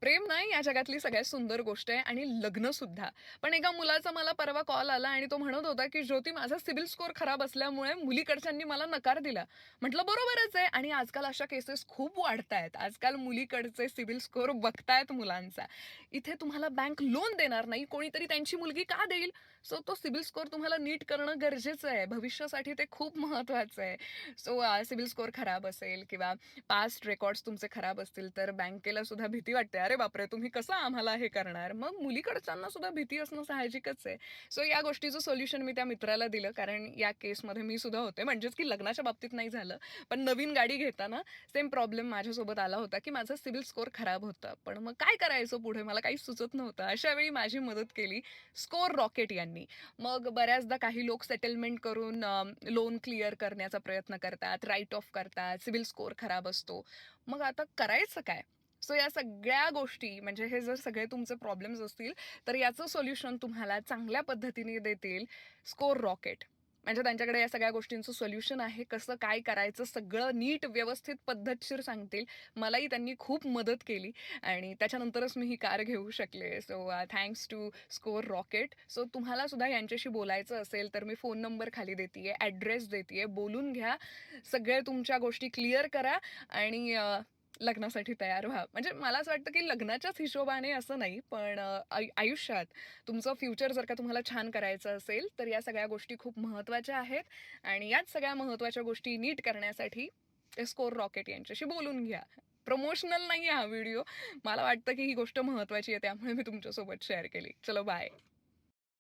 प्रेम ना या जगातली सगळ्यात सुंदर गोष्ट आहे आणि लग्न सुद्धा. पण एका मुलाचा मला परवा कॉल आला आणि तो म्हणत होता, की "ज्योती माझा सिबिल स्कोर खराब असल्यामुळे मुलीकडच्यांनी मला नकार दिला." म्हटलं बरोबरच आहे आणि आजकाल अशा केसेस खूप वाढतायत. आजकाल मुलीकडचे सिबिल स्कोर बघतायत मुलांचा. इथे तुम्हाला बँक लोन देणार नाही, कोणीतरी त्यांची मुलगी का देईल? सो तो सिबिल स्कोर तुम्हाला नीट करणं गरजेचं आहे. भविष्यासाठी ते खूप महत्त्वाचं आहे. सो सिबिल स्कोर खराब असेल किंवा पास्ट रेकॉर्ड्स तुमचे खराब असतील, तर बँकेला सुद्धा भीती वाटते, "अरे बापरे! तुम्ही कसं आम्हाला हे करणार?" मग मुलीकडच्यांना सुद्धा भीती असणं साहजिकच आहे. सो या गोष्टीचं सोल्युशन मी त्या मित्राला दिलं, कारण या केसमध्ये मी सुद्धा होते. म्हणजेच की लग्नाच्या बाबतीत नाही झालं, पण नवीन गाडी घेताना सेम प्रॉब्लेम माझ्यासोबत आला होता, की माझं सिबिल स्कोर खराब होतं. पण मग काय करायचं पुढे मला काहीच सुचत नव्हतं. अशा वेळी माझी मदत केली स्कोर रॉकेट यांनी. मग बऱ्याचदा काही लोक सेटलमेंट करून लोन क्लिअर करण्याचा प्रयत्न करतात, राईट ऑफ करतात, सिबिल स्कोर खराब असतो. मग आता करायचं काय? सो या सगळ्या गोष्टी म्हणजे हे जर सगळे तुमचे प्रॉब्लेम्स असतील, तर याचं सोल्युशन तुम्हाला चांगल्या पद्धतीने देतील स्कोर रॉकेट. म्हणजे त्यांच्याकडे या सगळ्या गोष्टींचं सोल्युशन आहे. कसं काय करायचं सगळं नीट व्यवस्थित पद्धतशीर सांगतील. मलाही त्यांनी खूप मदत केली आणि त्याच्यानंतरच मी ही कार घेऊ शकले. So thanks to Score Rocket. So तुम्हाला सुद्धा यांच्याशी बोलायचं असेल, तर मी फोन नंबर खाली देतीये, ॲड्रेस देतीये. बोलून घ्या. सगळे तुमच्या गोष्टी क्लिअर करा आणि लग्नासाठी तयार व्हा. म्हणजे मला असं वाटतं, की लग्नाच्याच हिशोबाने असं नाही, पण आयुष्यात तुमचं फ्युचर जर का तुम्हाला छान करायचं असेल, तर या सगळ्या गोष्टी खूप महत्त्वाच्या आहेत आणि याच सगळ्या महत्त्वाच्या गोष्टी नीट करण्यासाठी स्कोर रॉकेट यांच्याशी बोलून घ्या. प्रमोशनल नाही आहे हा व्हिडिओ. मला वाटतं, की ही गोष्ट महत्त्वाची आहे, त्यामुळे मी तुमच्यासोबत शेअर केली. चलो बाय.